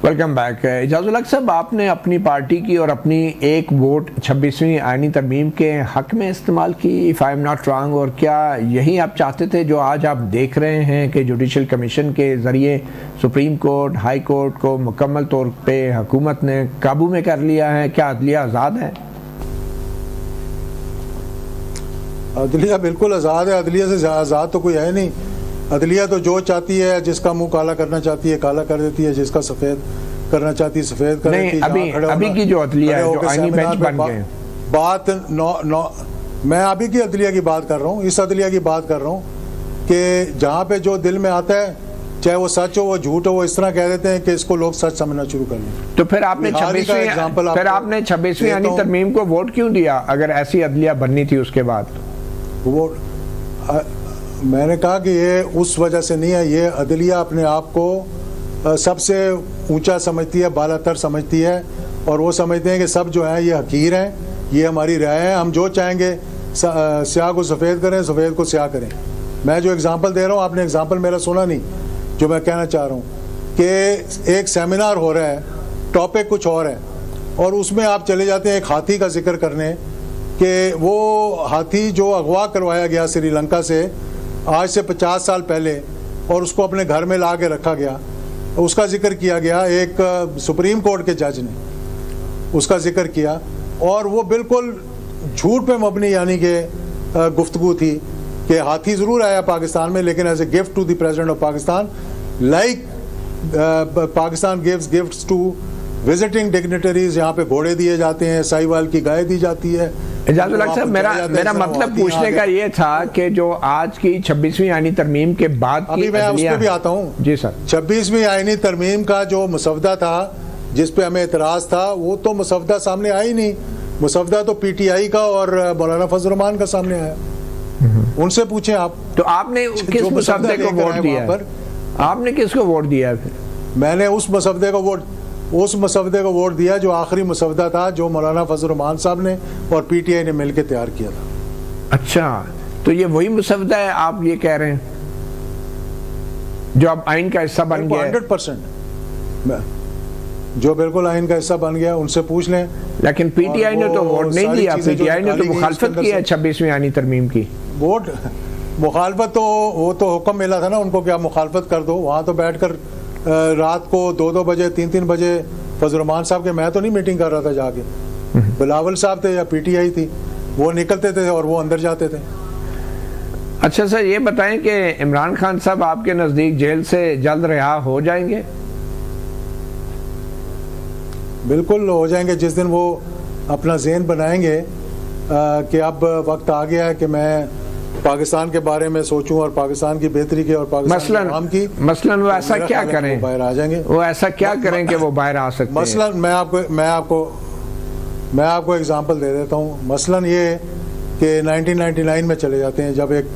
Welcome back. Ijazul हक साहब, आपने अपनी पार्टी की और अपनी एक वोट 26वीं आईनी तरमीम के हक़ में इस्तेमाल की, if I am not wrong, और क्या यही आप चाहते थे जो आज आप देख रहे हैं कि जुडिशल कमीशन के ज़रिए सुप्रीम कोर्ट, हाई कोर्ट को मुकम्मल तौर पे हुकूमत ने काबू में कर लिया है? क्या अदलिया आज़ाद है? अदलिया बिल्कुल आज़ाद है। अदलिया से आज़ाद तो कोई है नहीं। अदलिया तो जो चाहती है, जिसका मुंह काला करना चाहती है काला कर देती है, जिसका सफ़ेद करना चाहती है सफ़ेद कर देती है। अभी की जो अदलिया है, जो आईनी बेंच बन गए, बात मैं अभी की अदलिया की बात कर रहा हूँ, इस अदलिया की बात कर रहा हूँ कि जहाँ पे जो दिल में आता है, चाहे वो सच हो वो झूठ हो, वो इस तरह कह देते हैं कि इसको लोग सच समझना शुरू कर लें। तो फिर आपने 26वीं आईनी तरमीम को वोट क्यों दिया अगर ऐसी अदलिया बननी थी? उसके बाद वो मैंने कहा कि ये उस वजह से नहीं है। ये अदलिया अपने आप को सबसे ऊंचा समझती है, बालातर समझती है, और वो समझते हैं कि सब जो हैं ये हकीर हैं, ये हमारी राय है, हम जो चाहेंगे स्याह को सफ़ेद करें, सफ़ेद को स्याह करें। मैं जो एग्जांपल दे रहा हूँ, आपने एग्जांपल मेरा सुना नहीं। जो मैं कहना चाह रहा हूँ कि एक सेमिनार हो रहा है, टॉपिक कुछ और है, और उसमें आप चले जाते हैं एक हाथी का जिक्र करने कि वो हाथी जो अगवा करवाया गया श्रीलंका से आज से 50 साल पहले, और उसको अपने घर में ला के रखा गया, उसका जिक्र किया गया। एक सुप्रीम कोर्ट के जज ने उसका जिक्र किया, और वो बिल्कुल झूठ पे मबनी यानी कि गुफ्तगू थी कि हाथी ज़रूर आया पाकिस्तान में, लेकिन as a gift to the president of Pakistan, like Pakistan gives gifts to visiting dignitaries. यहाँ पे घोड़े दिए जाते हैं, साहिवाल की गाय दी जाती है। इजाज़ुल हक साहब, मेरा मतलब पूछने का ये था कि जो आज की 26वीं आईनी तरमीम के बाद अभी मैं उस पर भी आता हूँ। जी सर। 26वीं आईनी तरमीम का जो मुसवदा था, जिस पे हमें एतराज़ था, वो तो मुसवदा सामने आया ही नहीं। मुसवदा तो PTI का और मौलाना फजल रहमान का सामने आया। उनसे पूछें आप। तो आपने किस मुसवदे को वोट दिया? आपने किसको वोट दिया? फिर मैंने उस मुसवदे को वोट दिया जो आखिरी मुसवदा था, जो मौलाना फजल रहमान साहब ने और PTI ने मिलकर तैयार किया था। अच्छा, तो ये वही मुसवदा है आप ये कह रहे हैं जो अब आइन का हिस्सा बन गया? 100% जो बिल्कुल आइन का हिस्सा बन गया, उनसे पूछ लें। लेकिन PTI ने तो वोट नहीं दिया। PTI ने तो मुखालफत की है 26वीं आईनी तरमीम की। वोट मुखालफत तो वो तो हुक्म मिला था ना उनको कि आप मुखालफत कर दो। वहाँ तो बैठकर रात को 2-2 बजे 3-3 बजे फजल रहमान साहब के, मैं तो नहीं मीटिंग कर रहा था जाके, बिलावल साहब थे या PTI थी, वो निकलते थे और वो अंदर जाते थे। अच्छा सर, ये बताएं कि इमरान खान साहब आपके नज़दीक जेल से जल्द रिहा हो जाएंगे? बिल्कुल हो जाएंगे, जिस दिन वो अपना ज़हन बनाएंगे कि अब वक्त आ गया है कि मैं पाकिस्तान के बारे में सोचूं और पाकिस्तान की बेहतरी की और पाकिस्तान की। मसलन वो ऐसा क्या करें? बाहर आ जाएंगे। वो ऐसा क्या करें कि वो बाहर आ सकते हैं? मसलन मैं आपको एग्जांपल दे देता हूं। मसलन ये कि 1999 में चले जाते हैं, जब एक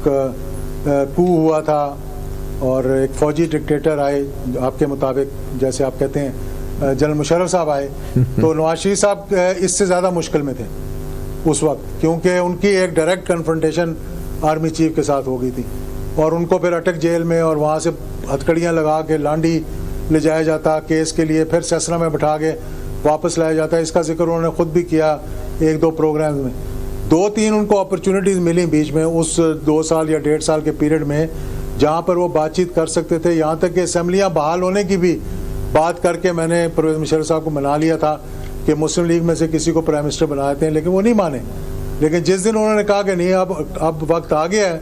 कू हुआ था और एक फौजी डिक्टेटर आए, आपके मुताबिक जैसे आप कहते हैं जनरल मुशर्रफ साहब आए, तो नवाज शरीफ साहब इससे ज़्यादा मुश्किल में थे उस वक्त, क्योंकि उनकी एक डायरेक्ट कन्फ्रंटेशन आर्मी चीफ के साथ हो गई थी, और उनको फिर अटक जेल में और वहाँ से हथकड़ियाँ लगा के लांडी ले जाया जाता केस के लिए, फिर सेसना में बैठा के वापस लाया जाता। इसका जिक्र उन्होंने ख़ुद भी किया 1-2 प्रोग्राम में। 2-3 उनको अपॉर्चुनिटीज़ मिली बीच में उस 2 साल या 1.5 साल के पीरियड में, जहाँ पर वो बातचीत कर सकते थे। यहाँ तक कि असम्बलियाँ बहाल होने की भी बात करके मैंने परवेज़ मुशर्रफ साहब को मना लिया था कि मुस्लिम लीग में से किसी को प्राइम मिनिस्टर बना देते हैं, लेकिन वो नहीं माने। लेकिन जिस दिन उन्होंने कहा कि नहीं अब वक्त आ गया है,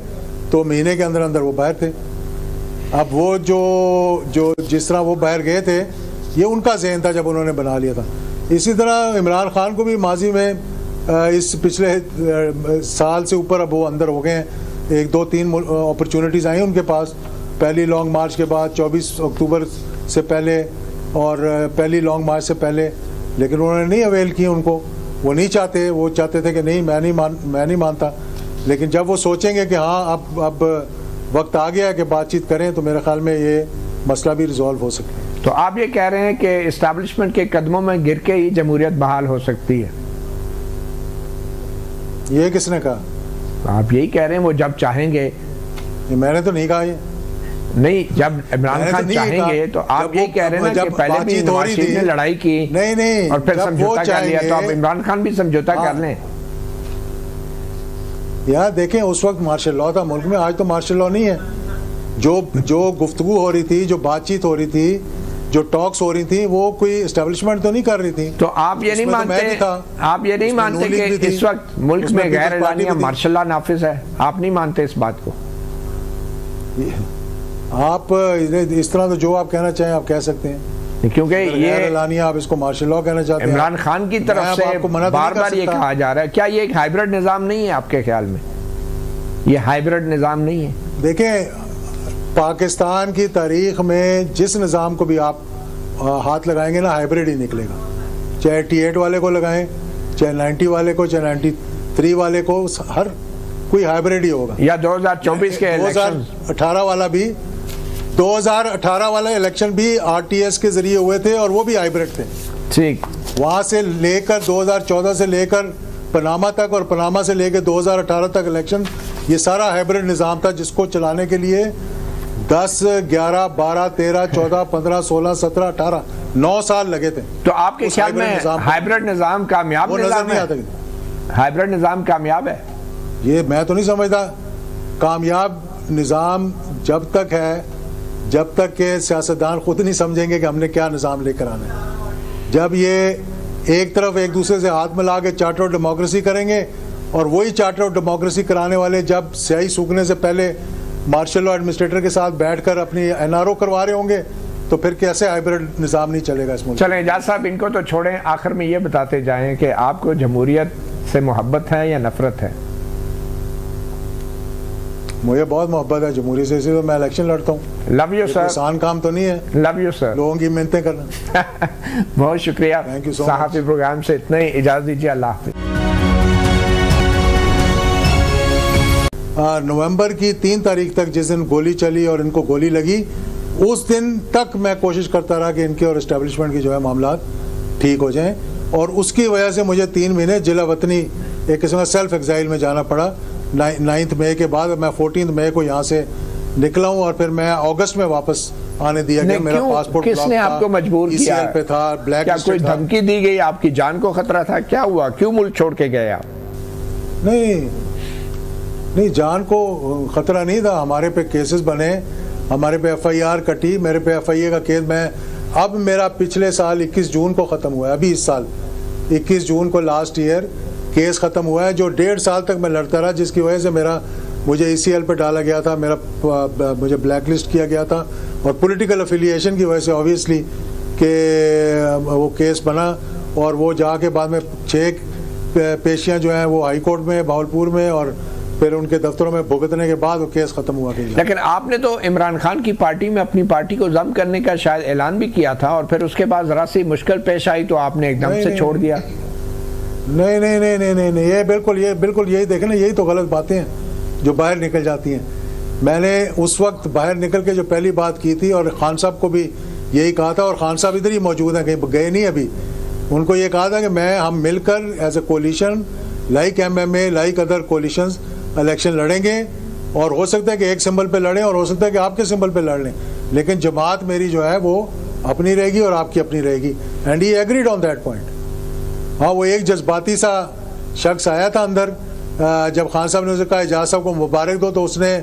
तो महीने के अंदर अंदर वो बाहर थे। अब वो जो जिस तरह वो बाहर गए थे, ये उनका ज़हन था जब उन्होंने बना लिया था। इसी तरह इमरान खान को भी माजी में इस पिछले साल से ऊपर अब वो अंदर हो गए हैं। 1-2-3 अपॉर्चुनिटीज़ आई उनके पास, पहली लॉन्ग मार्च के बाद, 24 अक्टूबर से पहले और पहली लॉन्ग मार्च से पहले, लेकिन उन्होंने नहीं अवेल की उनको। वो नहीं चाहते, वो चाहते थे कि नहीं मैं नहीं मानता। लेकिन जब वो सोचेंगे कि हाँ अब वक्त आ गया है कि बातचीत करें, तो मेरे ख्याल में ये मसला भी रिजॉल्व हो सकता है। तो आप ये कह रहे हैं कि इस्टेब्लिशमेंट के कदमों में गिर के ही जमहूरियत बहाल हो सकती है? ये किसने कहा? आप यही कह रहे हैं वो जब चाहेंगे। मैंने तो नहीं कहा ये। नहीं, जब इमरान खान चाहेंगे तो आप ये कह रहे हैं ना कि पहले भी नवाज शरीफ ने लड़ाई की नहीं और फिर समझौता कर लिया, तो अब इमरान खान भी समझौता कर लें। यार देखें, उस वक्त मार्शल लॉ था मुल्क में, आज तो मार्शल लॉ नहीं है। जो गुफ्तगू हो रही थी, जो बातचीत हो रही थी, जो टॉक्स हो रही थी, वो कोई एस्टेब्लिशमेंट तो नहीं कर रही थी। तो आप ये नहीं मानते, आप ये नहीं मानते कि इस वक्त मुल्क में गैर एलानिया मार्शल लॉ नाफिज है? आप नहीं मानते इस बात को? आप इस तरह तो जो आप कहना चाहें आप कह सकते हैं, क्योंकि ये एलानिया आप इसको मार्शल लॉ कहना चाहते हैं। इमरान खान की तरफ से बार बार ये कहा जा रहा है, क्या ये एक हाइब्रिड निजाम नहीं है आपके ख्याल में? ये हाइब्रिड निजाम नहीं है? देखें, पाकिस्तान की तारीख में जिस निज़ाम को भी आप हाथ लगाएंगे ना, हाइब्रिड ही निकलेगा। चाहे 88 वाले को लगाएं, चाहे 90 वाले को, चाहे 93 वाले को, हर कोई हाइब्रिड ही होगा। या 2024 के 2018 वाला भी, 2018 वाला इलेक्शन भी RTS के जरिए हुए थे और वो भी हाइब्रिड थे। ठीक, वहाँ से लेकर 2014 से लेकर पनामा तक और पनामा से लेकर 2018 तक इलेक्शन, ये सारा हाइब्रिड निज़ाम था जिसको चलाने के लिए 10, 11, 12, 13, 14, 15, 16, 17, 18 9 साल लगे थे। तो आपके ख्याल में हाइब्रिड निज़ाम कामयाब निज़ाम है? हाइब्रिड निज़ाम कामयाब है? ये मैं तो नहीं समझता। कामयाब निज़ाम जब तक है, जब तक के सियासतदान खुद नहीं समझेंगे कि हमने क्या निज़ाम लेकर आना है। जब ये एक तरफ एक दूसरे से हाथ मिला के चार्टर ऑफ डेमोक्रेसी करेंगे और वही चार्टर ऑफ डेमोक्रेसी कराने वाले जब स्याही सूखने से पहले मार्शल लॉ एडमिनिस्ट्रेटर के साथ बैठकर अपनी NRO करवा रहे होंगे, तो फिर कैसे हाइब्रिड निज़ाम नहीं चलेगा इस मुल्क? चलें एजाज साहब, इनको तो छोड़ें, आखिर में ये बताते जाएं कि आपको जमहूरियत से मोहब्बत है या नफरत है? मुझे बहुत मोहब्बत है जमहूरियत से, इसलिए तो मैं इलेक्शन लड़ता हूँ। Love you sir. आसान काम तो नहीं है। Love you sir. लोगों की मिन्नतें करना। बहुत शुक्रिया। Thank you so much. सहाफ़ी प्रोग्राम से इतना ही, इजाज़त दीजिए, अल्लाह हाफ़िज़। नवंबर की 3 तारीख तक जिस दिन गोली चली और इनको गोली लगी, उस दिन तक मैं कोशिश करता रहा कि इनके और इस्टेब्लिशमेंट की जो है मामला ठीक हो जाएं, और उसकी वजह से मुझे 3 महीने जिला वतनी एक किस्म का सेल्फ एग्जाइल में जाना पड़ा। 9 मई के बाद मैं 14 मई को यहाँ से निकला हूँ और फिर मैं अगस्त में वापस आने दिया गया। मेरा पासपोर्ट किसने आपको मजबूर किया? पे था, ब्लैक क्या कोई धमकी दी गई? आपकी जान को खतरा था? क्या हुआ? क्यों मुल्क छोड़ के गए आप? नहीं, जान को खतरा नहीं था। हमारे पे केसेस बने, हमारे पे FIR कटी, मेरे पे FIA का केस, मैं अब मेरा पिछले साल 21 जून को ख़त्म हुआ है, अभी इस साल 21 जून को लास्ट ईयर केस ख़त्म हुआ है, जो 1.5 साल तक मैं लड़ता रहा, जिसकी वजह से मुझे ECL पे डाला गया था, मुझे ब्लैक लिस्ट किया गया था, और पॉलिटिकल एफिलिएशन की वजह से ऑब्वियसली कि वो केस बना, और वो जाके बाद में 6 पेशियाँ जो हैं वो हाई कोर्ट में, भावलपुर में, और फिर उनके दफ्तरों में भुगतने के बाद वो केस खत्म हुआ। लेकिन आपने तो इमरान खान की पार्टी में अपनी पार्टी को जब्त करने का शायद ऐलान भी किया था, और फिर उसके बाद जरा सी मुश्किल पेश आई तो आपने एकदम से छोड़ दिया। नहीं, ये बिल्कुल यही देखें ना, यही तो गलत बातें हैं जो बाहर निकल जाती हैं। मैंने उस वक्त बाहर निकल के जो पहली बात की थी, और खान साहब को भी यही कहा था, और खान साहब इधर ही मौजूद हैं, कहीं गए नहीं अभी, उनको ये कहा था कि हम मिलकर as a coalition, like MMA, like other coalitions election लड़ेंगे, और हो सकता है कि एक सिंबल पे लड़ें, और हो सकता है कि आपके सिंबल पे लड़ लें, लेकिन जमात मेरी जो है वो अपनी रहेगी और आपकी अपनी रहेगी। And he agreed on that point. हाँ, वो एक जज्बाती सा शख्स आया था अंदर, जब खान साहब ने उसे कहा एजाज साहब को मुबारक दो, तो उसने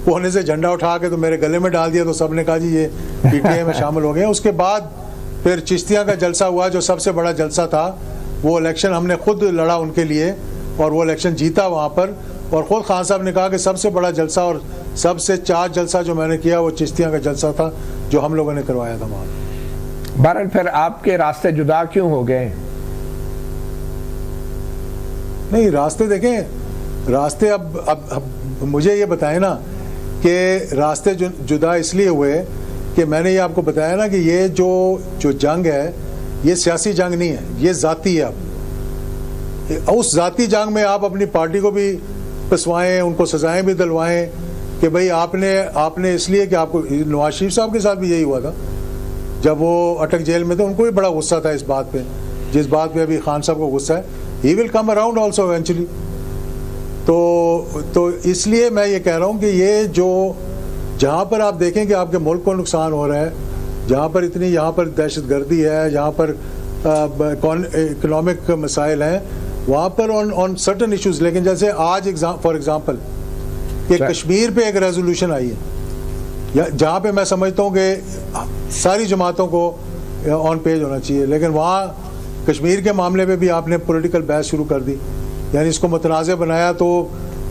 कोने से झंडा उठा के तो मेरे गले में डाल दिया, तो सब ने कहा जी ये PTI में शामिल हो गए। उसके बाद फिर चिश्तिया का जलसा हुआ, जो सबसे बड़ा जलसा था, वो इलेक्शन हमने खुद लड़ा उनके लिए, और वो इलेक्शन जीता वहाँ पर, और ख़ुद खान साहब ने कहा कि सबसे बड़ा जलसा और सबसे चार्ज जलसा जो मैंने किया वो चिश्तिया का जलसा था, जो हम लोगों ने करवाया था वहाँ। बहरहाल फिर आपके रास्ते जुदा क्यों हो गए? नहीं, रास्ते देखें, रास्ते अब मुझे ये बताएं ना कि रास्ते जुदा इसलिए हुए कि मैंने ये आपको बताया ना कि ये जो जंग है, ये सियासी जंग नहीं है, ये ज़ाती है। अब उस ज़ाती जंग में आप अपनी पार्टी को भी फंसवाएं, उनको सजाएं भी दिलवाएं कि भाई आपने इसलिए कि आपको, नवाज शरीफ साहब के साथ भी यही हुआ था जब वो अटक जेल में थे, उनको भी बड़ा गुस्सा था इस बात पे, जिस बात पे अभी खान साहब को गुस्सा है। He will come around also eventually. तो इसलिए मैं ये कह रहा हूँ कि ये जो जहाँ पर आप देखें कि आपके मुल्क को नुकसान हो रहा है, जहाँ पर इतनी यहाँ पर दहशतगर्दी है, जहाँ पर इकोनॉमिक मसाइल हैं, वहाँ पर ऑन सर्टन इश्यूज, लेकिन जैसे आज फॉर एग्जांपल कि कश्मीर पे एक रेजोल्यूशन आई है जहाँ पे मैं समझता हूँ कि सारी जमातों को ऑन पेज होना चाहिए, लेकिन वहाँ कश्मीर के मामले में भी आपने पॉलिटिकल बहस शुरू कर दी, यानी इसको मुतनाज़ बनाया। तो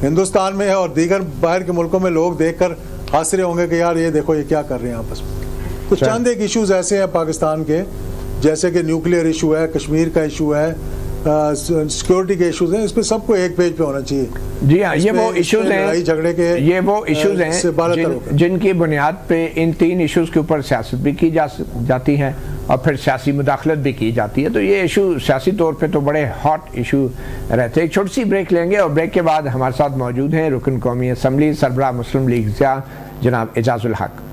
हिंदुस्तान में और दीगर बाहर के मुल्कों में लोग देखकर हंस रहे होंगे कि यार ये देखो ये क्या कर रहे हैं आपस में। तो चंद एक इश्यूज ऐसे हैं पाकिस्तान के, जैसे कि न्यूक्लियर इशू है, कश्मीर का इशू है, सिक्योरिटी के इश्यूज हैं, इस पे सबको एक पेज पे होना चाहिए। जी हाँ, ये वो इश्यूज हैं, लड़ाई झगड़े के, ये वो इश्यूज हैं जिनकी बुनियाद पे इन 3 इश्यूज के ऊपर सियासत भी की जाती है और फिर सियासी मुदाखलत भी की जाती है। तो ये इशू सियासी तौर पे तो बड़े हॉट इशू रहते हैं। एक छोटी सी ब्रेक लेंगे और ब्रेक के बाद हमारे साथ मौजूद हैं रुकन कौमी असम्बली सरबराह मुस्लिम लीग जनाब एजाजुल हक।